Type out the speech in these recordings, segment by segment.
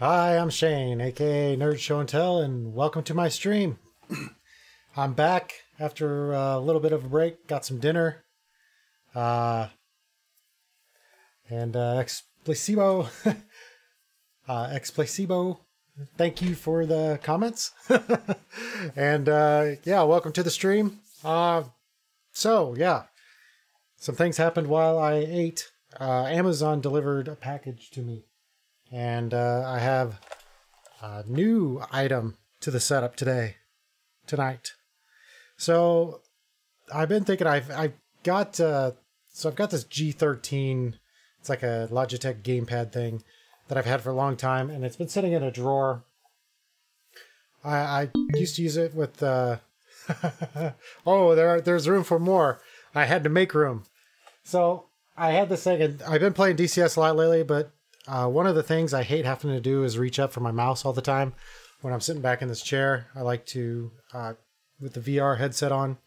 Hi, I'm Shane, aka Nerd Show and Tell, and welcome to my stream. I'm back after a little bit of a break, got some dinner, and ex placebo, thank you for the comments. And yeah, welcome to the stream. So yeah, some things happened while I ate. Amazon delivered a package to me. And I have a new item to the setup tonight. So I've been thinking I've got this G13. It's like a Logitech gamepad thing that I've had for a long time, and it's been sitting in a drawer. I used to use it with oh, there's room for more. I had to make room. So I had this thing, and I've been playing DCS a lot lately, but one of the things I hate having to do is reach up for my mouse all the time. When I'm sitting back in this chair, I like to, with the VR headset on,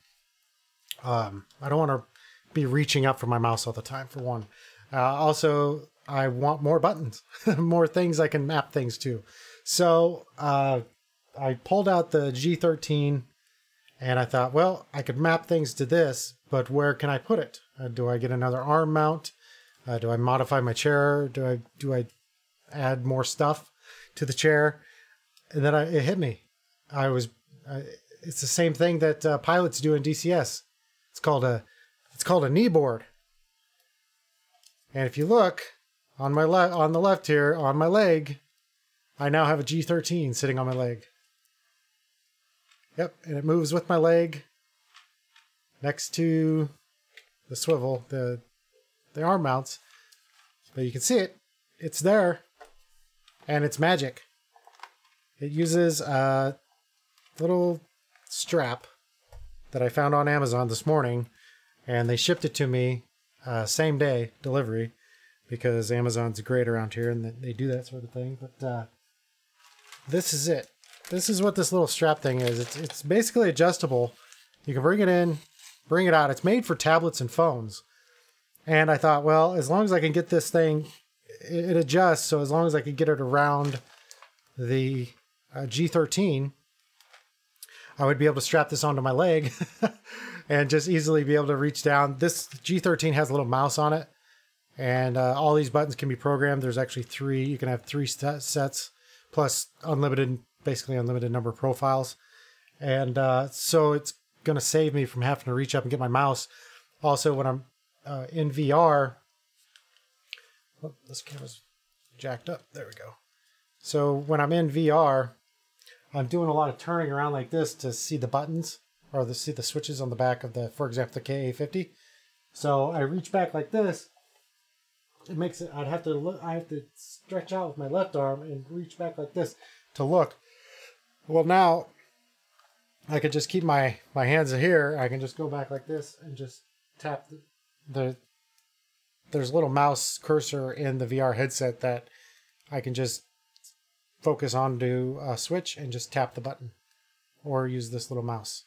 I don't want to be reaching up for my mouse all the time, for one. Also, I want more buttons, more things I can map things to. So I pulled out the G13, and I thought, well, I could map things to this, but where can I put it? Do I get another arm mount? Do I modify my chair? Do I add more stuff to the chair? And then it hit me. It's the same thing that pilots do in DCS. It's called a knee board. And if you look on the left here on my leg, I now have a G13 sitting on my leg. Yep, and it moves with my leg next to the swivel, the arm mounts, but you can see it. It's there, and it's magic. It uses a little strap that I found on Amazon this morning, and they shipped it to me same day delivery, because Amazon's great around here and they do that sort of thing. But this is it. This is what this little strap thing is. It's basically adjustable. You can bring it in, bring it out. It's made for tablets and phones. And I thought, well, as long as I can get this thing, it adjusts. So as long as I can get it around the G13, I would be able to strap this onto my leg and just easily be able to reach down. This G13 has a little mouse on it, and all these buttons can be programmed. There's actually 3. You can have 3 sets plus basically unlimited number of profiles. And so it's going to save me from having to reach up and get my mouse. Also, when I'm in VR, oh, this camera's jacked up. There we go. So when I'm in VR, I'm doing a lot of turning around like this to see the buttons or to see the switches on the back of the, for example, the KA50. So I reach back like this. It makes it. I have to stretch out with my left arm and reach back like this to look. Well, now I could just keep my hands here. I can just go back like this and just tap there's a little mouse cursor in the VR headset that I can just focus on to switch and just tap the button or use this little mouse.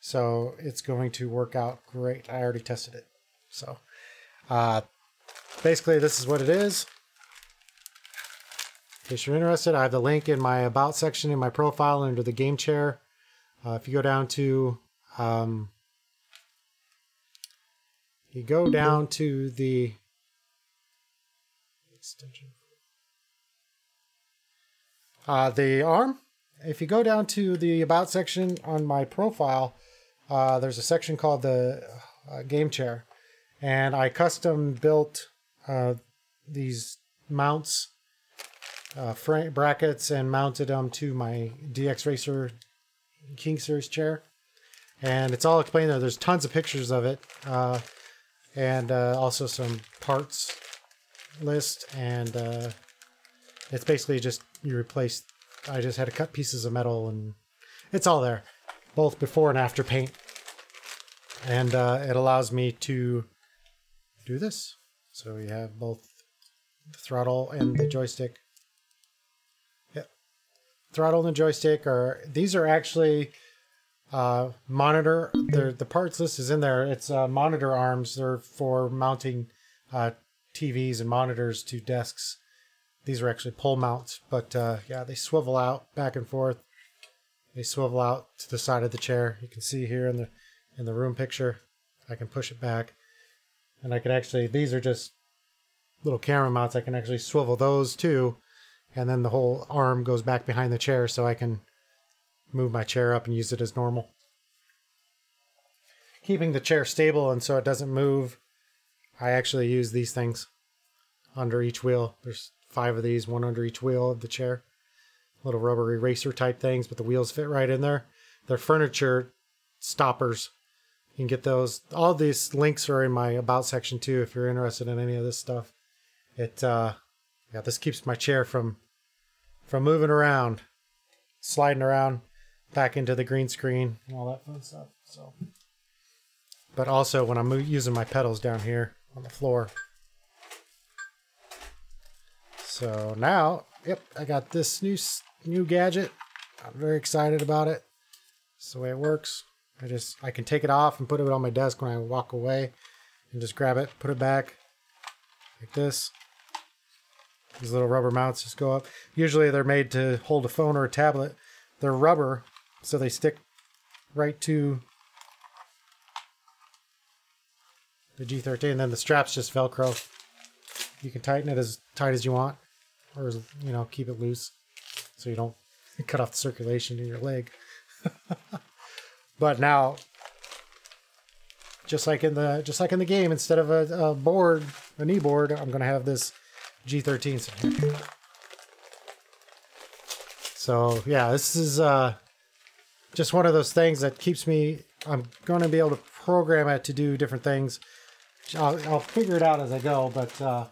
So it's going to work out great. I already tested it. So basically this is what it is. In case you're interested, I have the link in my About section in my profile under the game chair. If you go down to the extension, the arm. If you go down to the About section on my profile, there's a section called the game chair, and I custom built these mounts, frame brackets, and mounted them to my DX Racer King Series chair. And it's all explained there. There's tons of pictures of it, and also some parts list. And it's basically just I just had to cut pieces of metal, and it's all there, both before and after paint. And it allows me to do this. So you have both the throttle and the joystick. Yep. Throttle and the joystick these are actually monitor. The parts list is in there. It's monitor arms. They're for mounting TVs and monitors to desks. these are actually pole mounts, but yeah, they swivel out back and forth. They swivel out to the side of the chair. You can see here in the room picture, I can push it back, and I can actually, these are just little camera mounts. I can actually swivel those too, and then the whole arm goes back behind the chair, so I can move my chair up and use it as normal. Keeping the chair stable and so it doesn't move, I actually use these things under each wheel. There's 5 of these, one under each wheel of the chair. Little rubber eraser type things, but the wheels fit right in there. They're furniture stoppers. You can get those. All of these links are in my about section too if you're interested in any of this stuff. It yeah, this keeps my chair from moving around, sliding around back into the green screen and all that fun stuff. So, but also when I'm using my pedals down here on the floor. So now, yep, I got this new gadget. I'm very excited about it. That's the way it works. I can take it off and put it on my desk when I walk away and just grab it, put it back like this. These little rubber mounts just go up. Usually they're made to hold a phone or a tablet. They're rubber, so they stick right to the G13, and then the straps just Velcro. You can tighten it as tight as you want, or keep it loose so you don't cut off the circulation in your leg. But now, just like in the game, instead of a knee board, I'm gonna have this G13. So yeah, this is just one of those things that keeps me. I'm going to be able to program it to do different things. I'll figure it out as I go, but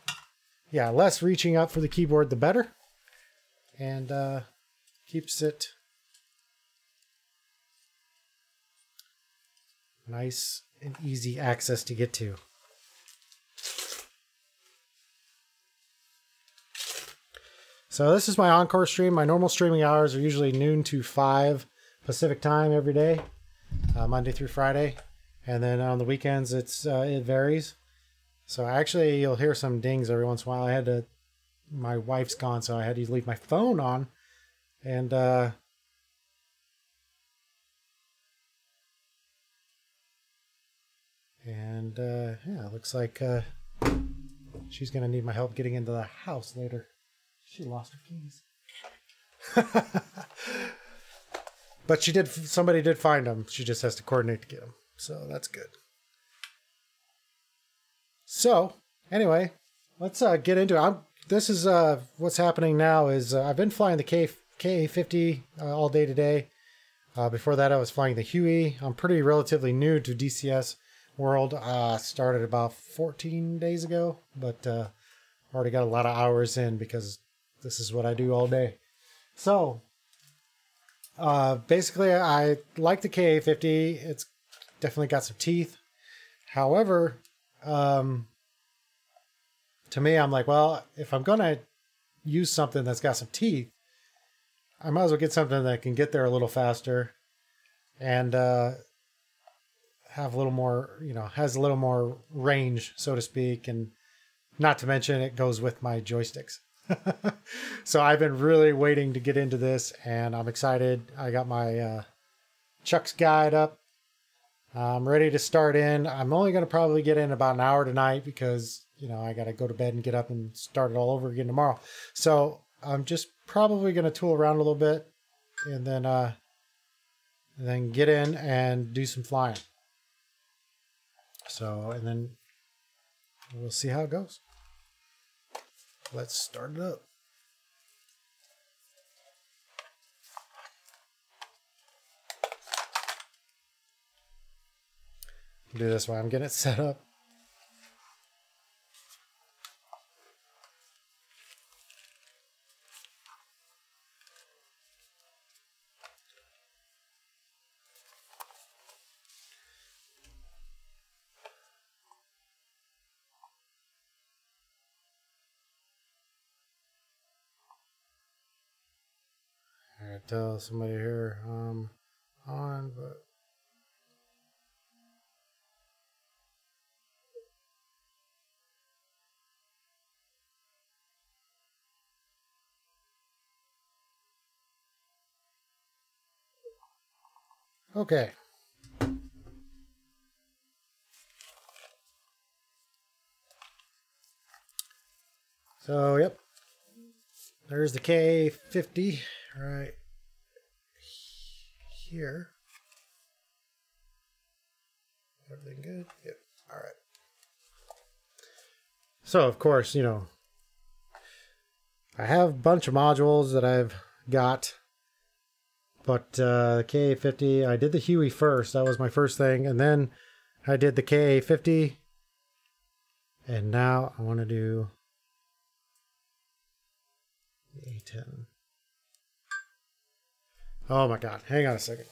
yeah, less reaching up for the keyboard, the better, and keeps it nice and easy access to get to. So this is my Encore stream. My normal streaming hours are usually noon to 5 Pacific time every day, Monday through Friday. And then on the weekends, it varies. So actually, you'll hear some dings every once in a while. My wife's gone, so I had to leave my phone on. And yeah, it looks like she's going to need my help getting into the house later. She lost her keys. But somebody did find them. She just has to coordinate to get them. So that's good. So anyway, let's get into it. This is what's happening now is I've been flying the KA-50 all day today. Before that, I was flying the Huey. I'm relatively new to DCS world. Started about 14 days ago, but already got a lot of hours in because this is what I do all day. So basically, I like the KA-50. It's definitely got some teeth. However, to me, I'm like, well, if I'm going to use something that's got some teeth, I might as well get something that can get there a little faster and have a little more, has a little more range, so to speak. And not to mention it goes with my joysticks. So I've been really waiting to get into this, and I'm excited. I got my Chuck's guide up. I'm ready to start in. I'm only going to probably get in about an hour tonight because, I got to go to bed and get up and start it all over again tomorrow. So I'm just probably going to tool around a little bit and then get in and do some flying. So, and then we'll see how it goes. Let's start it up. Do this while I'm getting it set up. I gotta tell somebody here on, but Okay. So, yep. There's the K50 right here. Everything good? Yep. All right. So, of course, you know, I have a bunch of modules that I've got, but the K50, I did the Huey first. That was my first thing, and then I did the K50, and now I want to do the A-10. Oh my God! Hang on a second.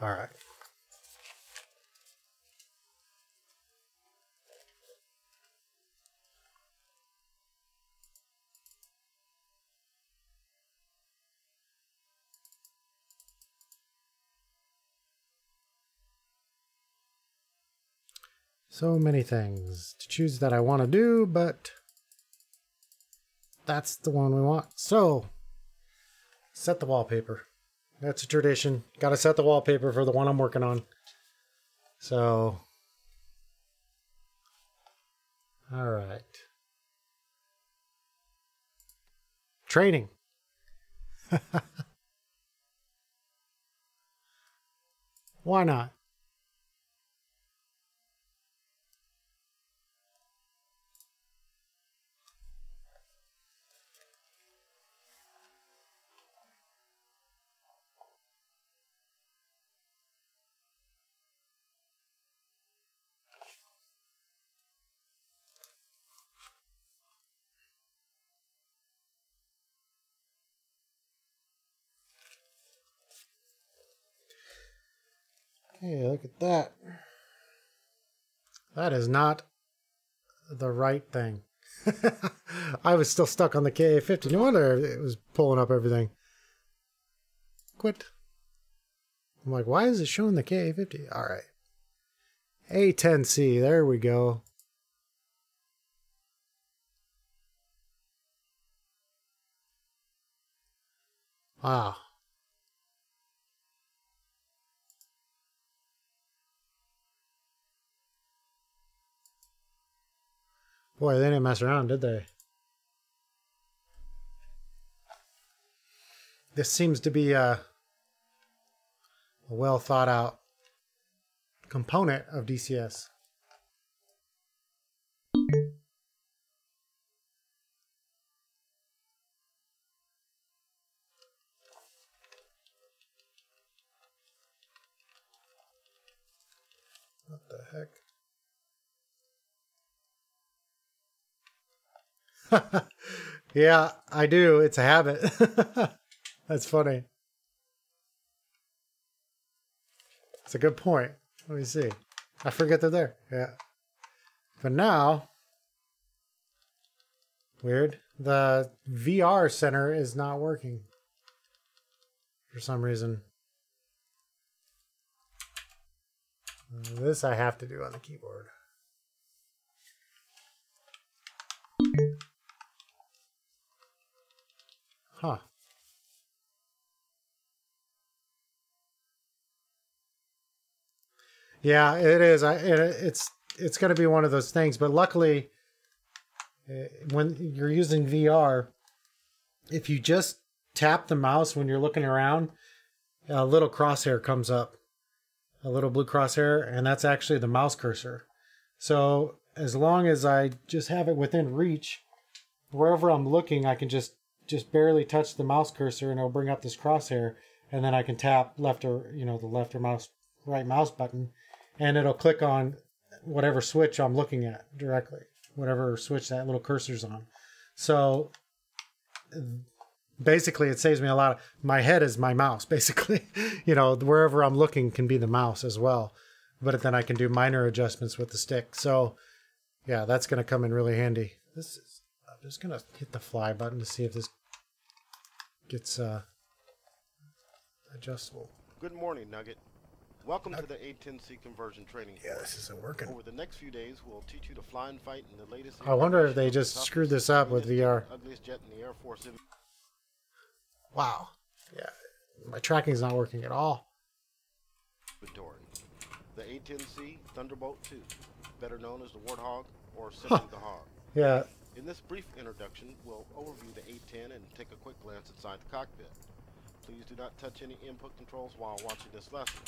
All right. So many things to choose that I want to do, but that's the one we want. So, set the wallpaper. That's a tradition. Got to set the wallpaper for the one I'm working on. So, all right. Training. Why not? Hey, look at that. That is not the right thing. I was still stuck on the KA50. No wonder it was pulling up everything. Quit. I'm like, why is it showing the KA50? All right. A-10C. There we go. Wow. Boy, they didn't mess around, did they? This seems to be a well thought out component of DCS. What the heck? Yeah, I do. It's a habit. That's funny. It's a good point. Let me see. I forget they're there. Yeah. But now, weird. The VR center is not working for some reason. This I have to do on the keyboard. Huh. Yeah, it is. It's going to be one of those things. But luckily, when you're using VR, if you just tap the mouse when you're looking around, a little crosshair comes up, a little blue crosshair, and that's actually the mouse cursor. So as long as I just have it within reach, wherever I'm looking, I can just barely touch the mouse cursor, and it'll bring up this crosshair, and then I can tap left or the left or right mouse button, and it'll click on whatever switch I'm looking at directly, whatever switch that little cursor's on. So basically it saves me a lot of, my head is my mouse, basically. Wherever I'm looking can be the mouse as well. But then I can do minor adjustments with the stick. So yeah, that's going to come in really handy. this is... I'm just going to hit the fly button to see if this gets adjustable. Good morning, Nugget. Welcome to the A-10C conversion training course. Yeah, this isn't working. Over the next few days, we'll teach you to fly and fight in the latest... I wonder if they just screwed this up with VR. Ugliest jet in the Air Force. Wow. Yeah, my tracking's not working at all. The A-10C Thunderbolt II, better known as the Warthog or simply the Hog. Yeah. In this brief introduction, we'll overview the A-10 and take a quick glance inside the cockpit. Please do not touch any input controls while watching this lesson.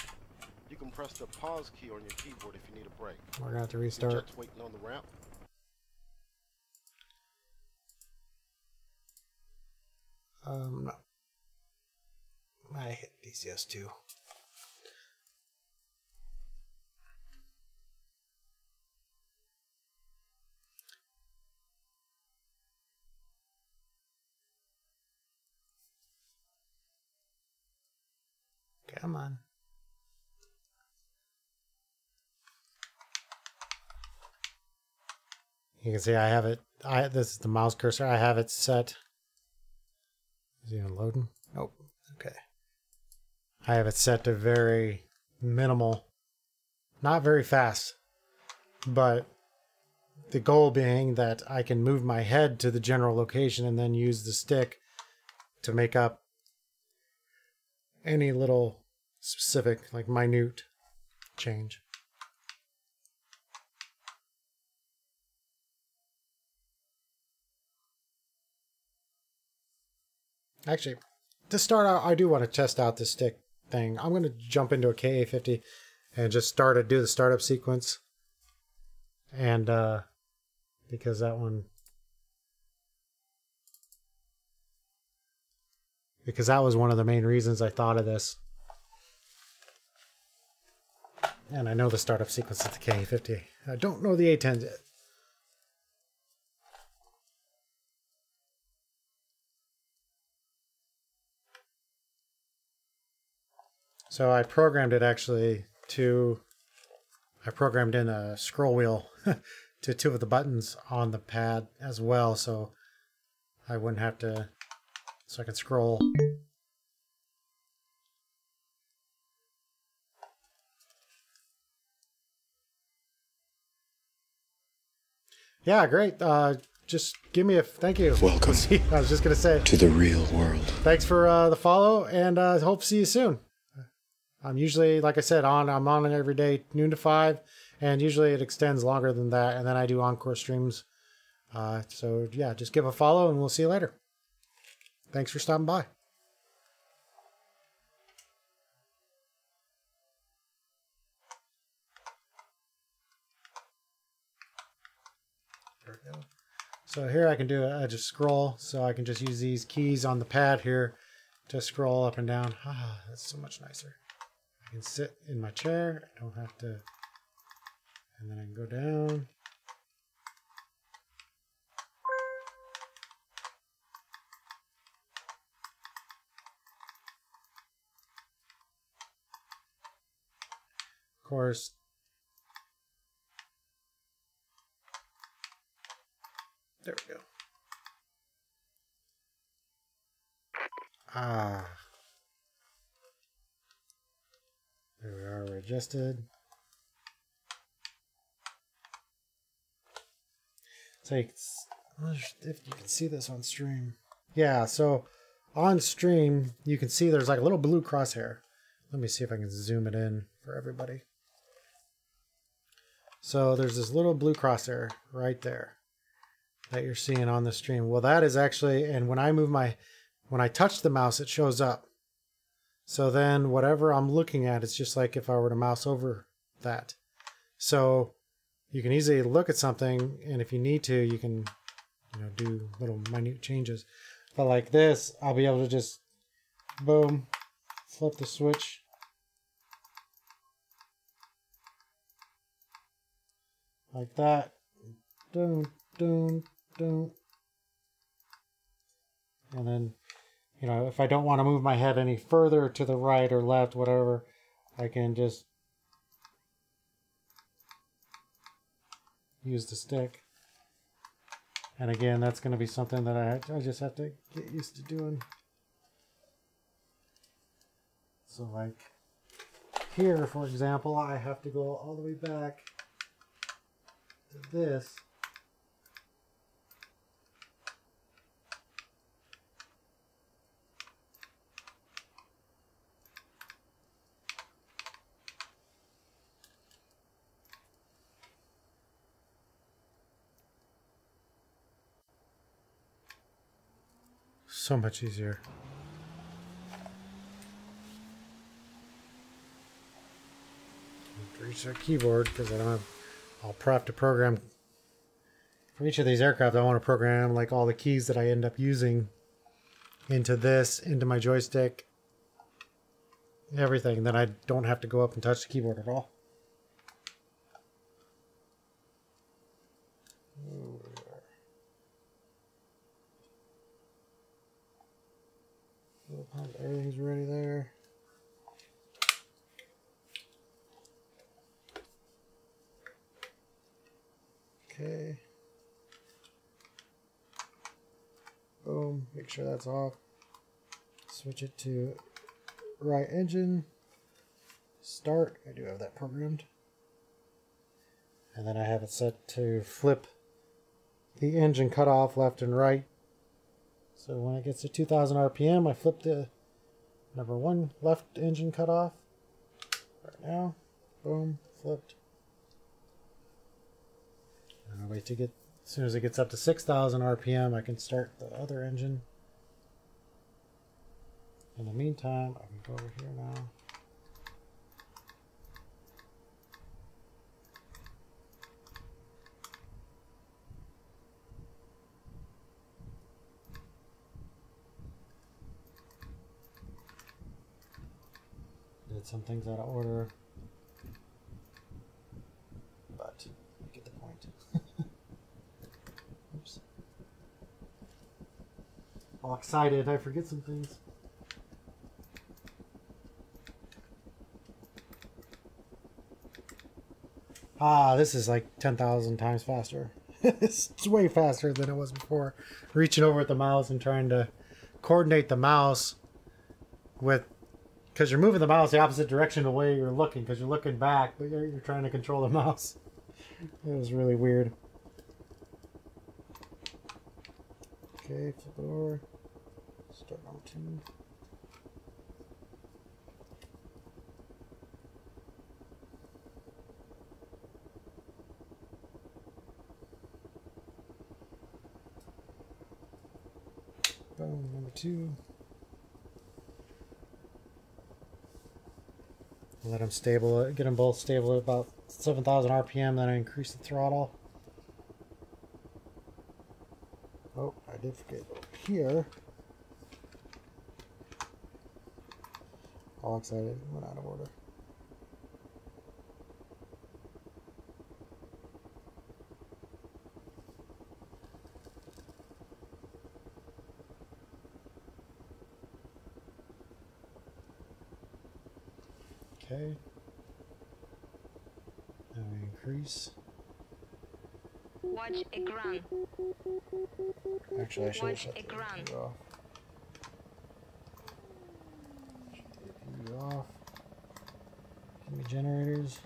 You can press the pause key on your keyboard if you need a break. We're going to have to restart. Your jet's waiting on the ramp. No. I hit DCS2. Come on. You can see I have it. This is the mouse cursor. I have it set. Is it even loading? Nope. Okay. I have it set to very minimal. Not very fast. But the goal being that I can move my head to the general location and then use the stick to make up any little specific, like minute change. Actually, to start out, I do want to test out this stick thing. I'm going to jump into a KA-50 and just do the startup sequence. And because that one... Because that was one of the main reasons I thought of this. And I know the startup sequence of the KA-50. I don't know the A-10 yet. So I programmed it actually to... I programmed in a scroll wheel to two of the buttons on the pad as well, so I wouldn't have to... So I can scroll. Yeah, great. Just give me a thank you. Welcome. I was just going to say. To the real world. Thanks for the follow, and hope to see you soon. I'm usually, like I said, I'm on every day, noon to 5, and usually it extends longer than that, and then I do Encore streams. So yeah, just give a follow, and we'll see you later. Thanks for stopping by. There we go. So here I can do I just scroll, so I can just use these keys on the pad here to scroll up and down. Ah, that's so much nicer. I can sit in my chair, I don't have to, and then I can go down. Of course, there we go. Ah, there we are, we're adjusted. So you can, I wonder if you can see this on stream. Yeah, so on stream, you can see there's like a little blue crosshair. Let me see if I can zoom it in for everybody. So there's this little blue crosshair right there that you're seeing on the stream. Well, that is actually, and when I touch the mouse, it shows up. So then whatever I'm looking at, it's just like if I were to mouse over that. So you can easily look at something, and if you need to, you can, do little minute changes. But like this, I'll be able to just, boom, flip the switch. Like that. Doom, doom, doom. And then, if I don't want to move my head any further to the right or left, whatever, I can just use the stick And again, that's going to be something that I just have to get used to doing. So like here, for example, I have to go all the way back to this. So much easier. Reach that keyboard because I don't have. I'll have to program for each of these aircraft. I want to program like all the keys that I end up using into this, into my joystick, everything. Then I don't have to go up and touch the keyboard at all. Everything's ready there. Okay. Boom. Make sure that's off. Switch it to right engine. Start. I do have that programmed. And then I have it set to flip the engine cutoff left and right. So when it gets to 2000 RPM, I flip the number 1 left engine cutoff. Right now. Boom. Flipped. And I'll wait to get, as soon as it gets up to 6,000 RPM, I can start the other engine. In the meantime, I can go over here now. Did some things out of order, but you get the point. Oops. All excited, I forget some things. Ah, this is like 10,000 times faster. It's way faster than it was before. Reaching over at the mouse and trying to coordinate the mouse with, because you're moving the mouse the opposite direction the way you're looking, because you're looking back, but you're trying to control the mouse. It was really weird. Okay, flip it over. Start on 2. Boom, number 2. Let them stable, get them both stable at about 7,000 RPM, then I increase the throttle. Oh, I did forget here. All excited, went out of order. Okay. Now we increase. Watch ekran. Actually, I should have Watch shut the ekran. APU off. Shut the APU off. Give me generators.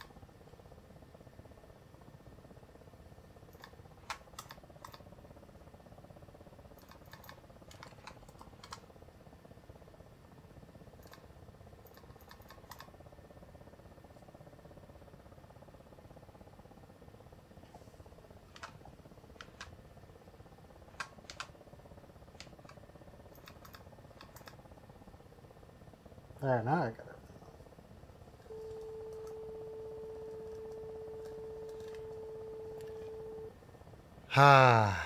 There, now I got everything. Ah.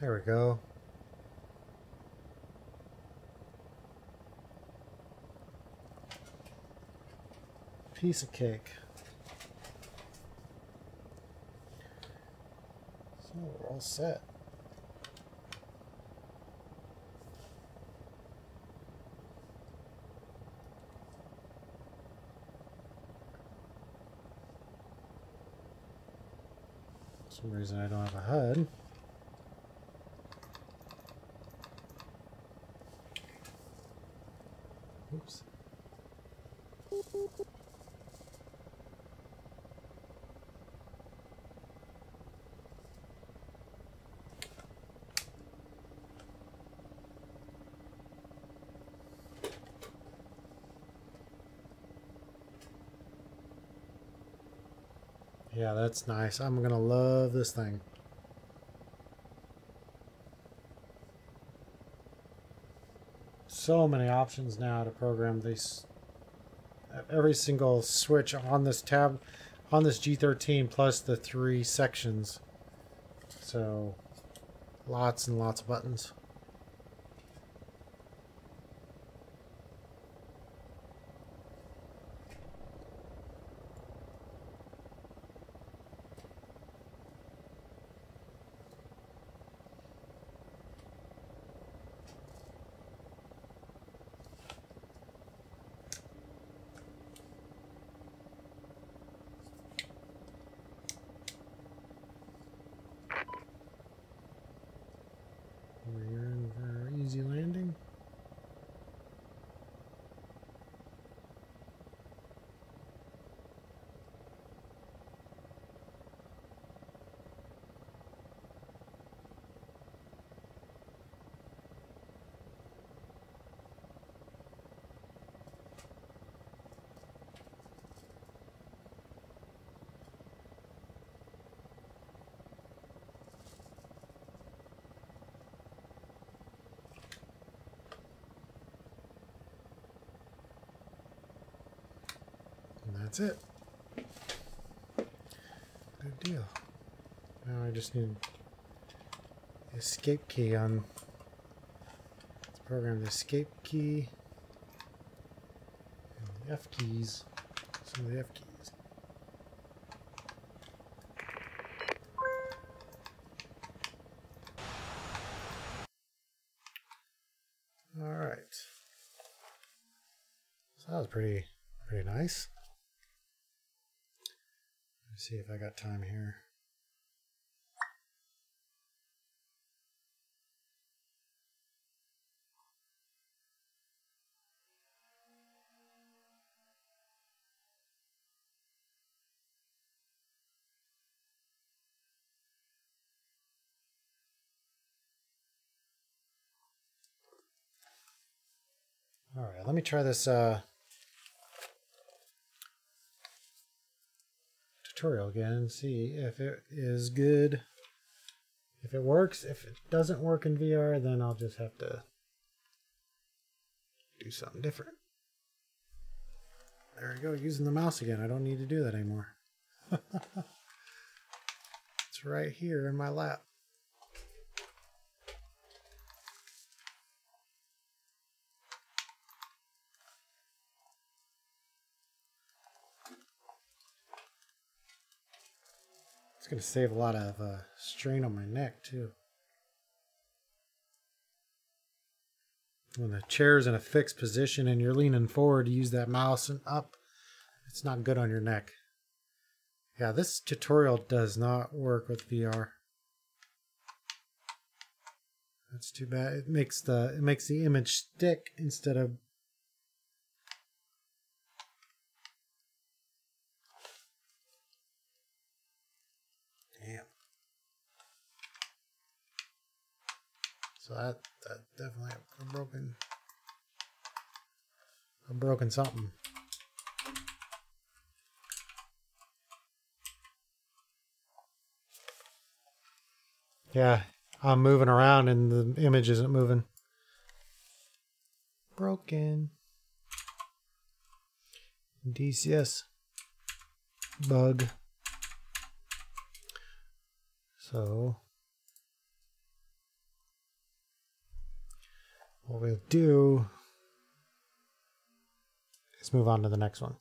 There we go. Piece of cake. So we're all set. For some reason I don't have a HUD. Oops. Yeah, that's nice. I'm gonna love this thing. So many options now to program these. Every single switch on this tab, on this G13, plus the 3 sections. So, lots and lots of buttons. We're in for an easy landing. And that's it. Good deal. Now I just need the escape key on. Let's program the escape key and the F keys. Some of the F keys. All right. So that was pretty nice. Let's see if I got time here. All right, let me try this tutorial again and see if it is good. If it works. If it doesn't work in VR, then I'll just have to do something different. There we go, using the mouse again. I don't need to do that anymore. It's right here in my lap. It's going to save a lot of strain on my neck too. When the chair's in a fixed position and you're leaning forward to use that mouse and up, it's not good on your neck. Yeah, this tutorial does not work with VR. That's too bad. It makes the image stick instead of damn. So that definitely a broken something. Yeah, I'm moving around and the image isn't moving. Broken. DCS bug. So what we'll do is move on to the next one.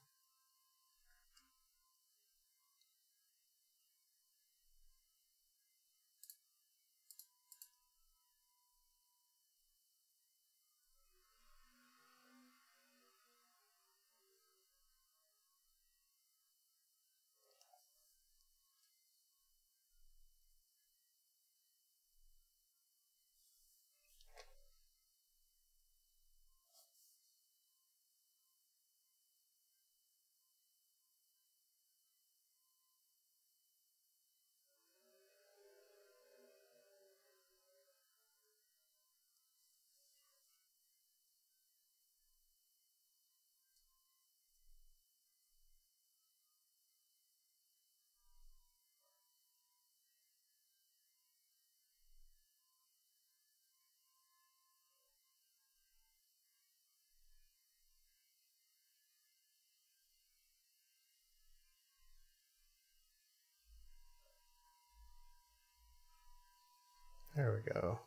There we go.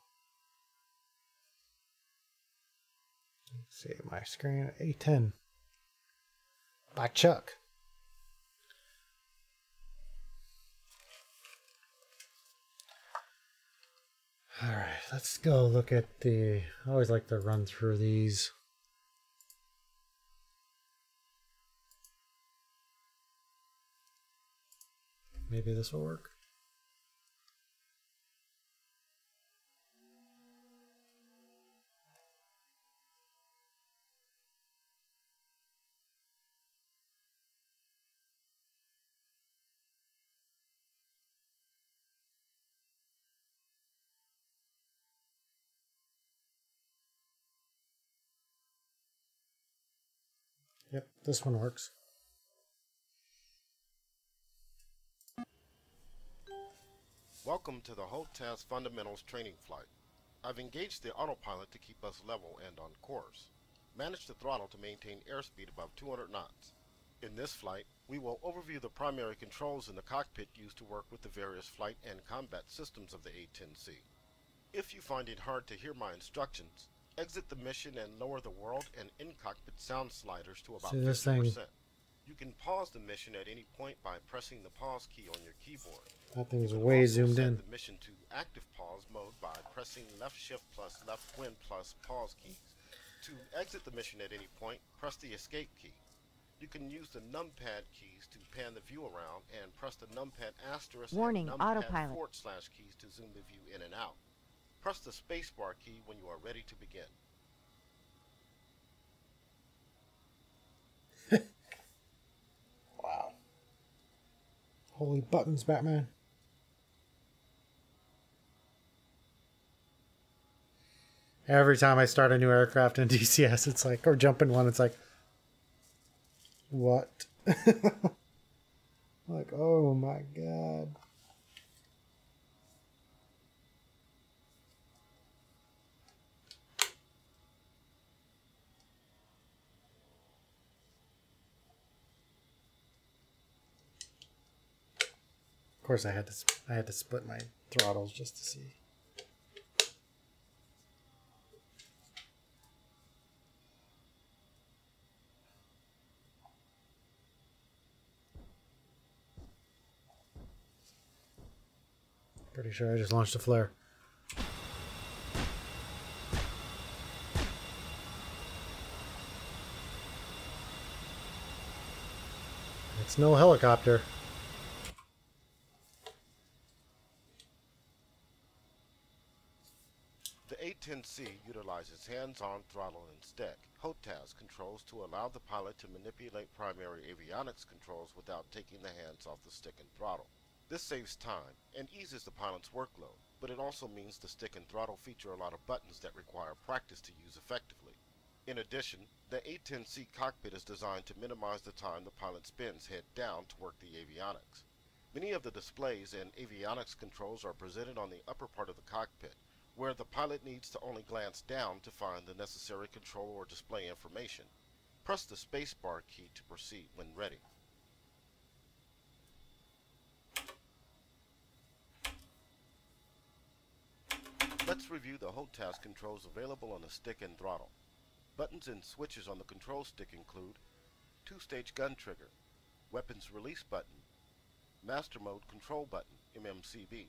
Let's see my screen. A-10 by Chuck. All right, let's go look at the. I always like to run through these. Maybe this will work. Yep, this one works. Welcome to the HOTAS Fundamentals Training Flight. I've engaged the autopilot to keep us level and on course. Manage the throttle to maintain airspeed above 200 knots. In this flight, we will overview the primary controls in the cockpit used to work with the various flight and combat systems of the A-10C. If you find it hard to hear my instructions, exit the mission and lower the world and in-cockpit sound sliders to about 50%. You can pause the mission at any point by pressing the pause key on your keyboard. That thing's way zoomed in. Set the mission to active pause mode by pressing left shift plus left win plus pause keys. To exit the mission at any point, press the escape key. You can use the numpad keys to pan the view around and press the numpad asterisk Warning, and numpad autopilot. / keys to zoom the view in and out. Press the spacebar key when you are ready to begin. Wow. Holy buttons, Batman. Every time I start a new aircraft in DCS, it's like, or jump in one, it's like, what? Like, oh my god. Of course, I had to split my throttles just to see. Pretty sure I just launched a flare. It's no helicopter. The A-10C utilizes hands-on throttle and stick HOTAS controls to allow the pilot to manipulate primary avionics controls without taking the hands off the stick and throttle. This saves time and eases the pilot's workload, but it also means the stick and throttle feature a lot of buttons that require practice to use effectively. In addition, the A-10C cockpit is designed to minimize the time the pilot spends head down to work the avionics. Many of the displays and avionics controls are presented on the upper part of the cockpit, where the pilot needs to only glance down to find the necessary control or display information. Press the spacebar key to proceed when ready. Let's review the HOTAS controls available on the stick and throttle. Buttons and switches on the control stick include two-stage gun trigger, weapons release button, master mode control button, MMCB,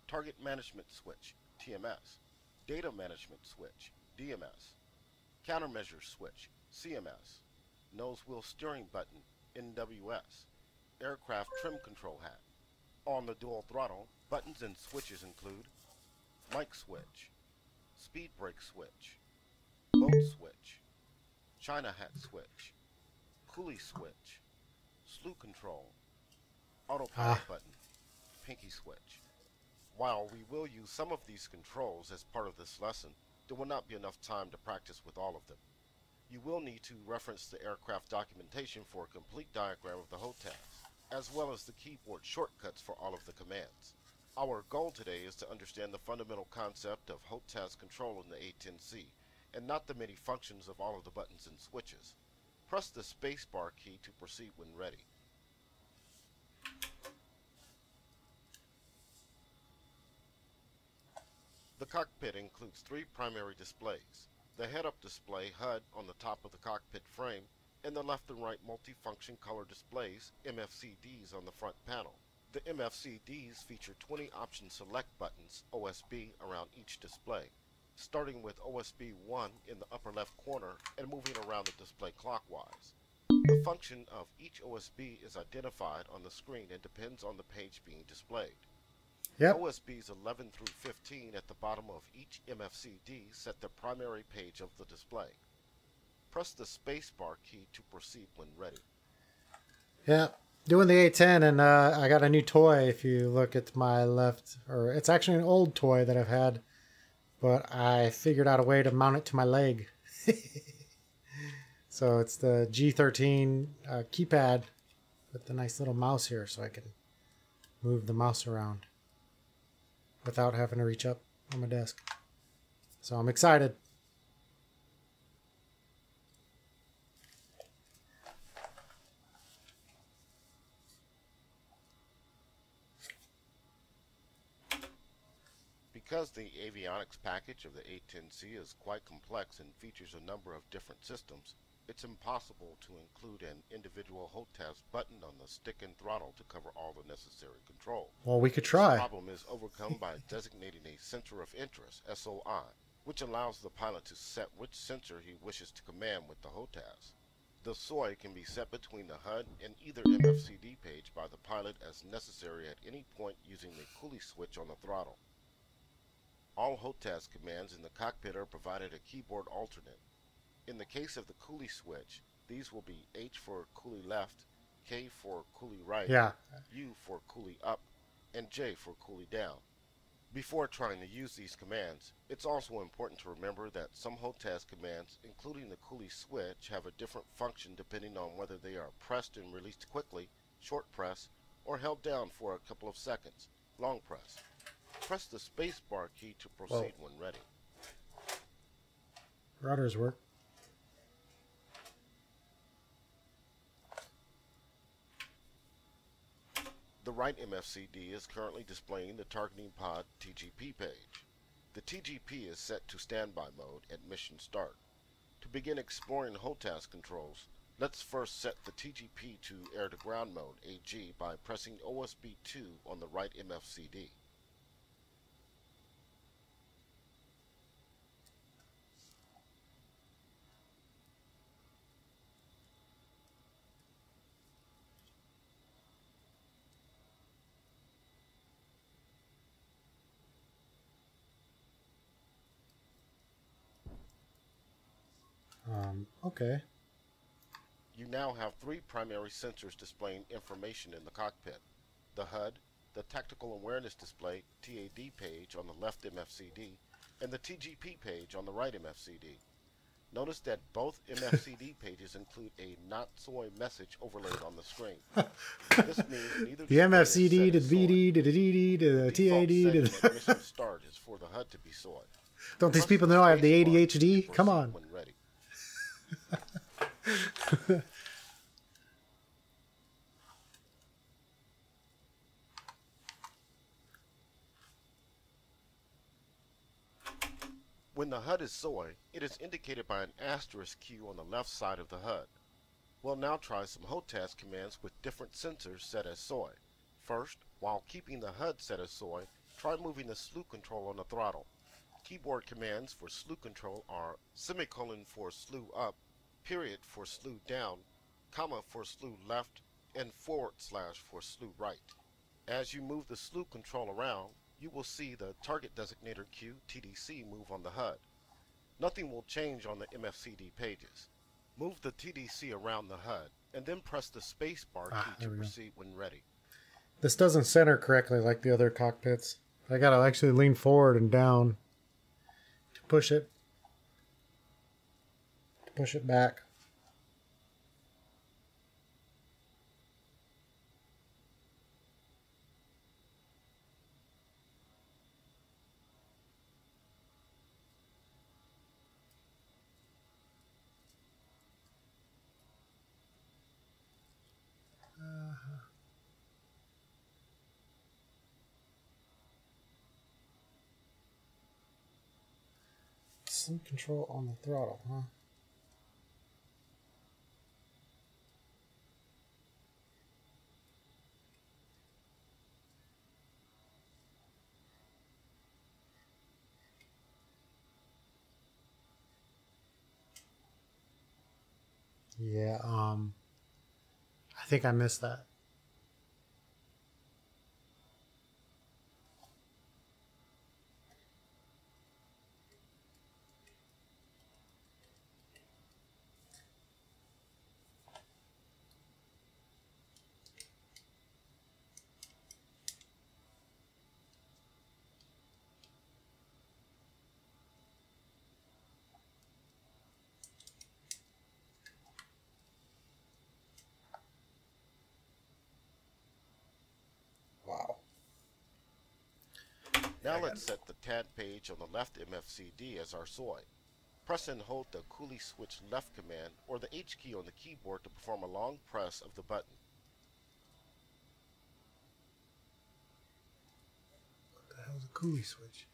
target management switch, TMS, data management switch, DMS, countermeasure switch, CMS, nose wheel steering button, NWS, aircraft trim control hat. On the dual throttle, buttons and switches include mic switch, speed brake switch, boat switch, China hat switch, coolie switch, slew control, autopilot button, pinky switch. While we will use some of these controls as part of this lesson, there will not be enough time to practice with all of them. You will need to reference the aircraft documentation for a complete diagram of the HOTAS, as well as the keyboard shortcuts for all of the commands. Our goal today is to understand the fundamental concept of HOTAS control in the A-10C, and not the many functions of all of the buttons and switches. Press the spacebar key to proceed when ready. The cockpit includes three primary displays: the head-up display HUD on the top of the cockpit frame, and the left and right multifunction color displays MFCDs on the front panel. The MFCDs feature 20 option select buttons, OSB, around each display, starting with OSB 1 in the upper left corner and moving around the display clockwise. The function of each OSB is identified on the screen and depends on the page being displayed. Yep. OSBs 11 through 15 at the bottom of each MFCD set the primary page of the display. Press the spacebar key to proceed when ready. Yeah, doing the A10, and I got a new toy. If you look at my left, or it's actually an old toy that I've had, but I figured out a way to mount it to my leg. So it's the G13 keypad with the nice little mouse here, so I can move the mouse around without having to reach up on my desk. So I'm excited. Because the avionics package of the A-10C is quite complex and features a number of different systems, it's impossible to include an individual HOTAS button on the stick and throttle to cover all the necessary control. Well, we could try. This problem is overcome by designating a Center of Interest, SOI, which allows the pilot to set which sensor he wishes to command with the HOTAS. The SOI can be set between the HUD and either MFCD page by the pilot as necessary at any point using the coolie switch on the throttle. All HOTAS commands in the cockpit are provided a keyboard alternate. In the case of the coolie switch, these will be H for coolie left, K for coolie right, U for coolie up, and J for coolie down. Before trying to use these commands, it's also important to remember that some HOTAS commands, including the coolie switch, have a different function depending on whether they are pressed and released quickly, short press, or held down for a couple of seconds, long press. Press the spacebar key to proceed when ready. Rudders work. The right MFCD is currently displaying the targeting pod TGP page. The TGP is set to standby mode at mission start. To begin exploring HOTAS controls, let's first set the TGP to air-to-ground mode, AG, by pressing OSB 2 on the right MFCD. Okay. You now have three primary sensors displaying information in the cockpit: the HUD, the Tactical Awareness Display TAD page on the left MFCD, and the TGP page on the right MFCD. Notice that both MFCD pages include a not soy message overlaid on the screen. This means neither The MFCD to the BD to the DD to the TAD to the... mission start is for the HUD to be soy. Don't these people know I have the ADHD? Come on. When ready. When the HUD is soy, it is indicated by an asterisk Q on the left side of the HUD. We'll now try some HOTAS commands with different sensors set as soy. First, while keeping the HUD set as soy, try moving the slew control on the throttle. Keyboard commands for slew control are semicolon for slew up, period for slew down, comma for slew left, and / for slew right. As you move the slew control around, you will see the target designator Q TDC move on the HUD. Nothing will change on the MFCD pages. Move the TDC around the HUD, and then press the spacebar key to proceed when ready. This doesn't center correctly like the other cockpits. I gotta actually lean forward and down to push it back. Some control on the throttle, huh? Yeah, I think I missed that. Wow. Now let's set the TAD page on the left MFCD as our soy. Press and hold the coolie switch left command or the H key on the keyboard to perform a long press of the button. What the hell is a coolie switch?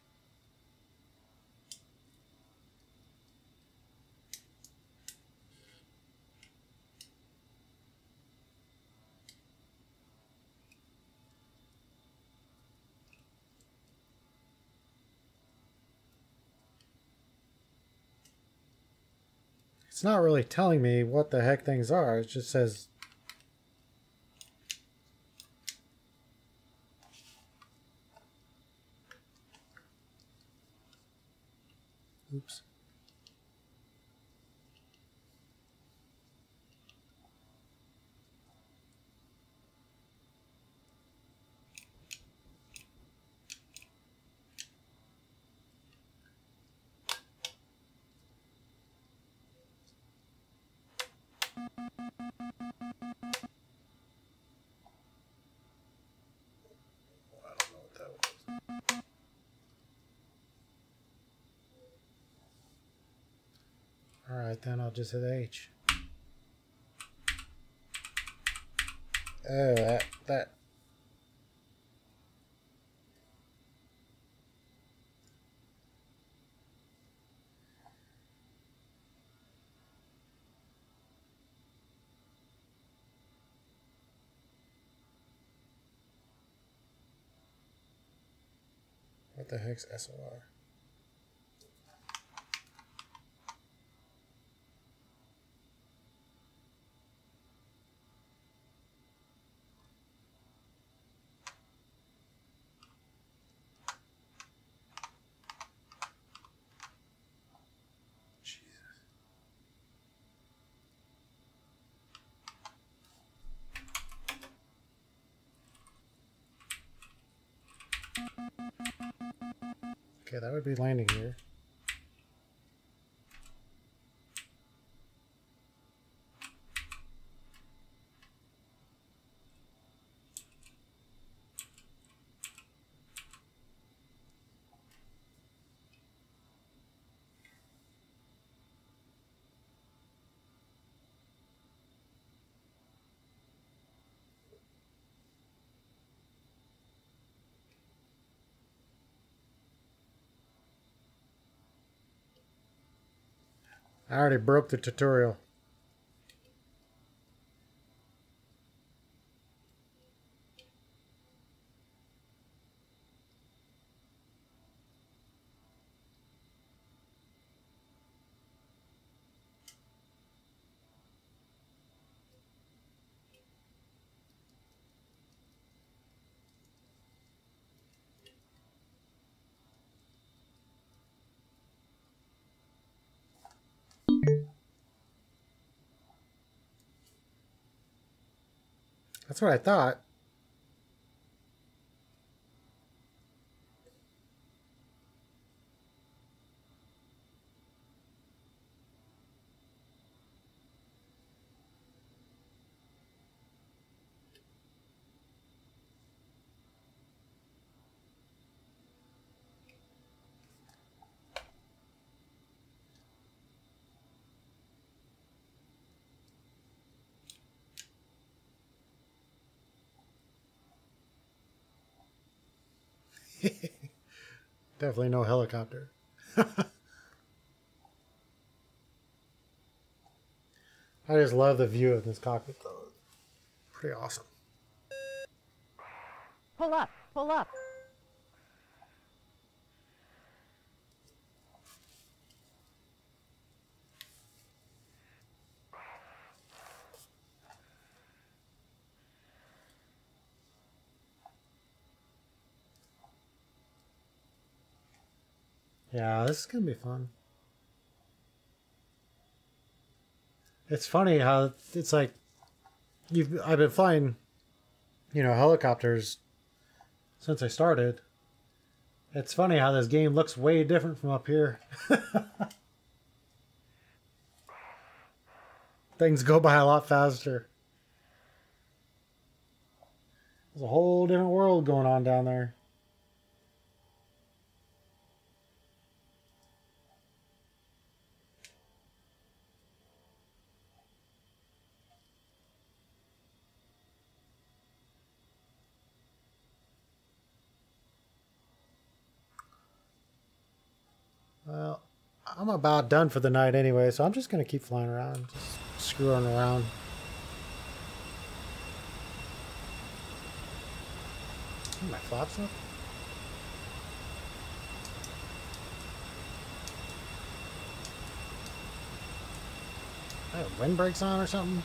It's not really telling me what the heck things are. It just says oops. I don't know what that was. Alright, then I'll just hit H. Oh, that. What the heck's SOR? Okay, that would be landing gear. I already broke the tutorial. That's what I thought. Definitely no helicopter. I just love the view of this cockpit though. Pretty awesome. Pull up, pull up. Yeah, this is gonna be fun. It's funny how it's like I've been flying, helicopters since I started. It's funny how this game looks way different from up here. Things go by a lot faster. There's a whole different world going on down there. Well, I'm about done for the night anyway, so I'm just going to keep flying around, just screwing around. My flaps up? I have wind brakes on or something?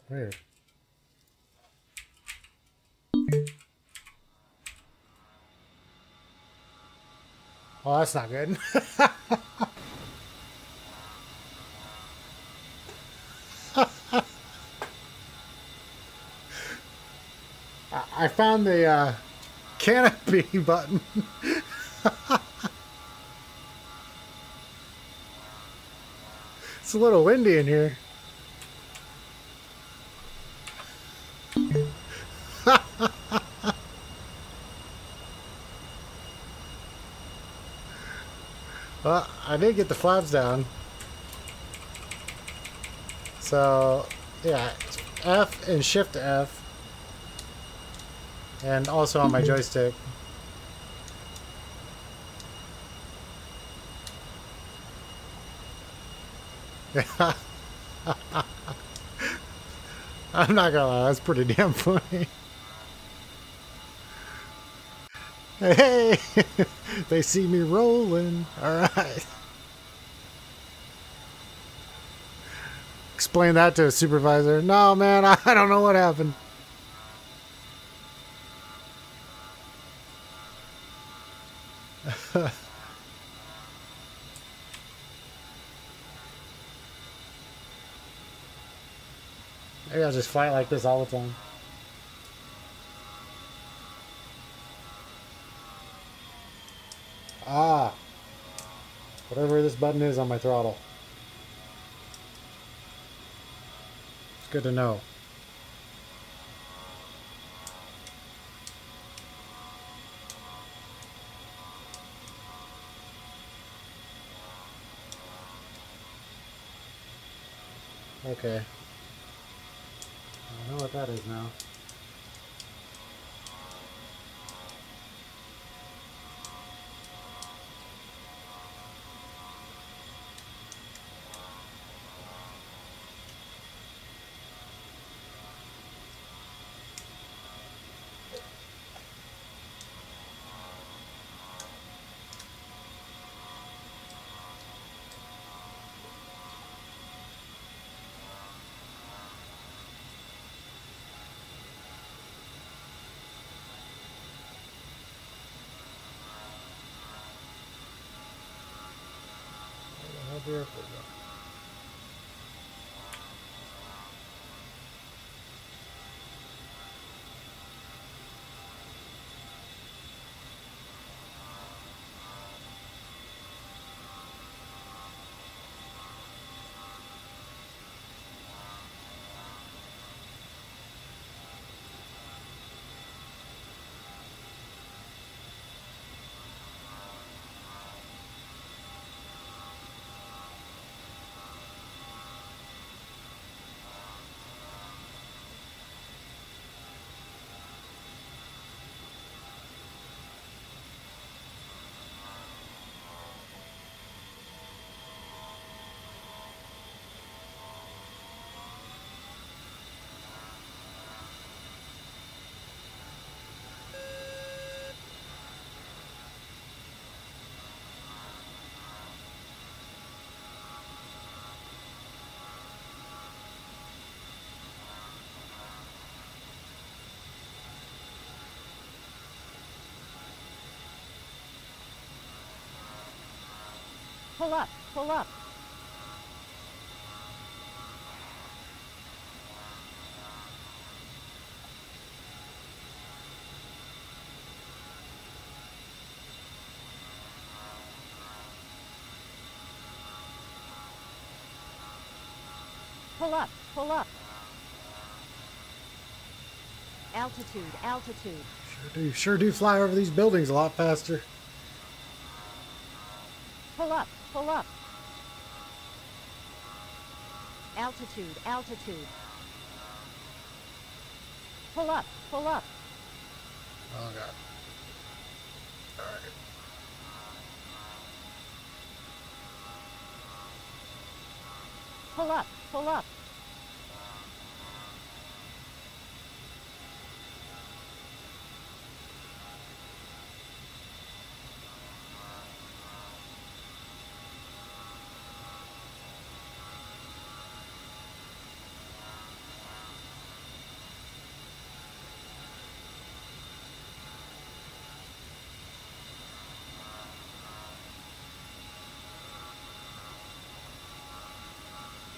Weird. Oh, that's not good. I found the canopy button. It's a little windy in here. Well, I did get the flaps down. So, yeah, F and Shift F. And also on my joystick. I'm not gonna lie, that's pretty damn funny. Hey, they see me rolling. All right. Explain that to a supervisor. No, man, I don't know what happened. Maybe I'll just fly it like this all the time. Ah! Whatever this button is on my throttle. It's good to know. Okay. I know what that is now. How the airport go? Pull up, pull up. Pull up, pull up. Altitude, altitude. Sure do fly over these buildings a lot faster. Pull up, pull up. Altitude, altitude. Pull up, pull up. Oh god. Alright. Pull up, pull up.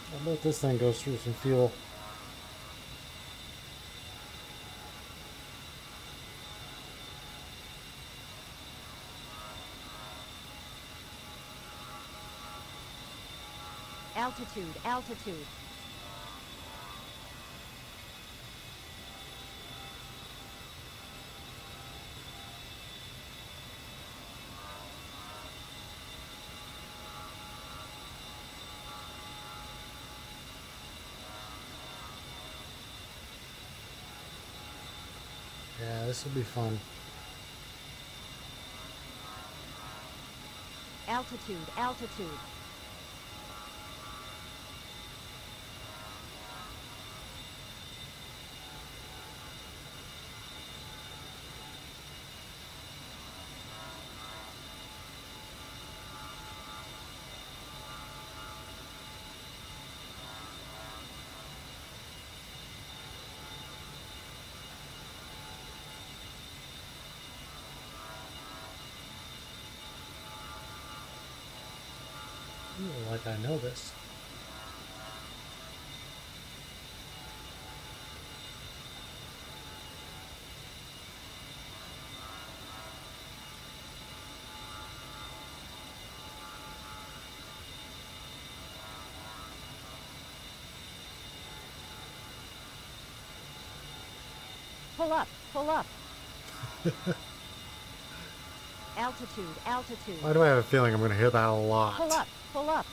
I bet this thing goes through some fuel. Altitude, altitude. Yeah, this will be fun. Altitude, altitude. Ooh, like I know this. Pull up. Pull up. Altitude. Altitude. Why do I have a feeling I'm going to hear that a lot? Pull up. Pull up.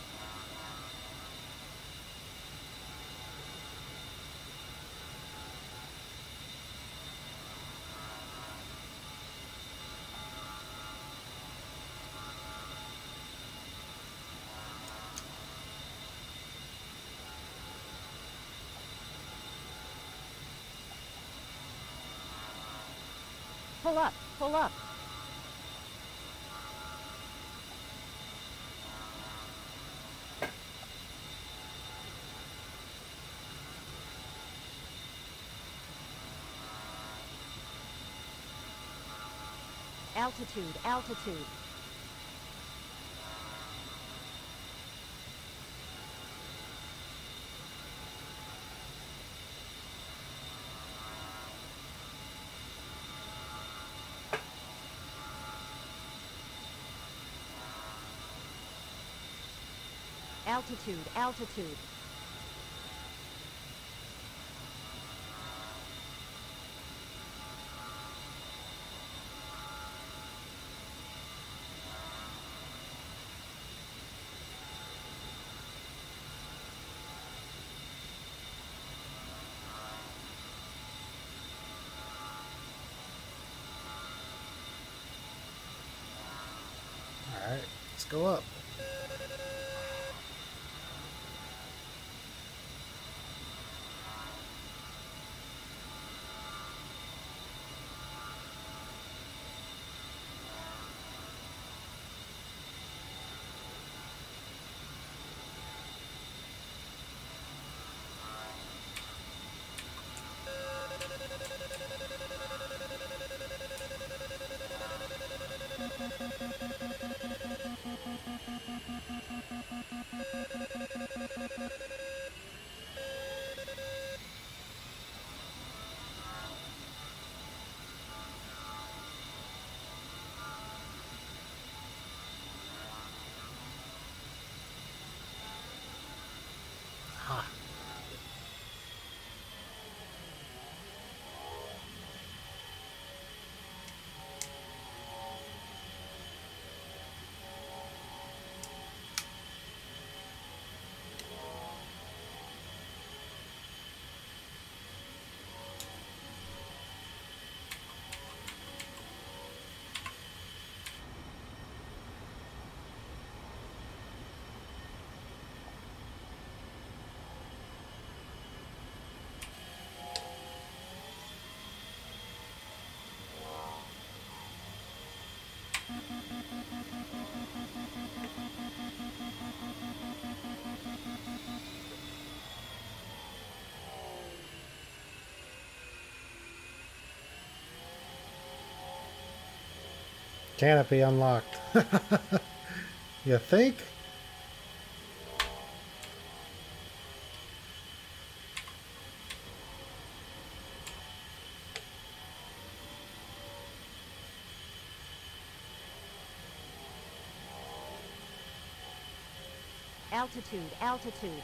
Pull up. Pull up. Altitude. Altitude. Altitude. Altitude. Alright, let's go up. Ah. Canopy unlocked. You think? Altitude. Altitude.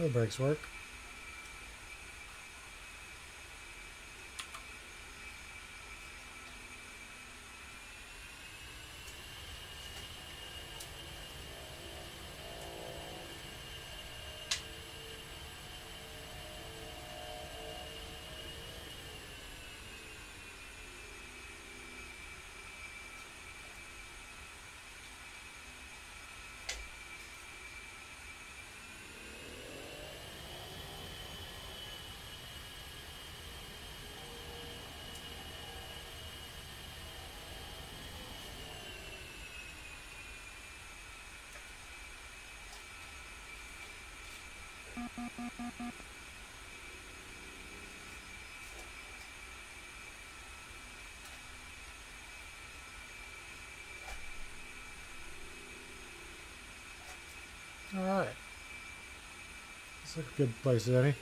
The brakes work. Alright. Looks like a good place, Eddie.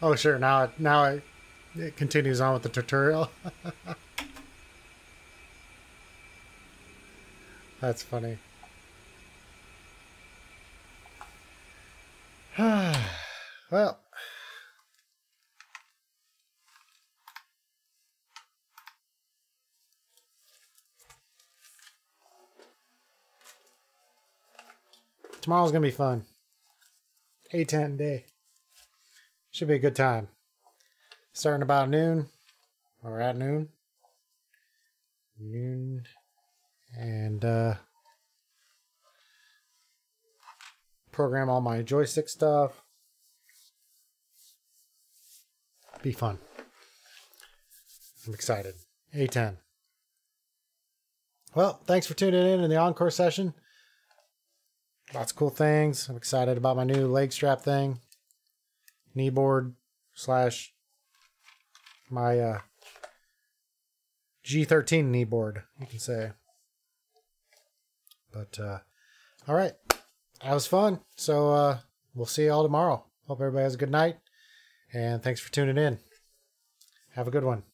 Oh, sure. It continues on with the tutorial. That's funny. Well, tomorrow's gonna be fun. A-10 day. Should be a good time. Starting about noon, or at noon. And program all my joystick stuff. Be fun. I'm excited. A-10. Well, thanks for tuning in the Encore session. Lots of cool things. I'm excited about my new leg strap thing. Kneeboard / my G13 kneeboard, you can say. But, all right. That was fun. So, we'll see you all tomorrow. Hope everybody has a good night. And thanks for tuning in. Have a good one.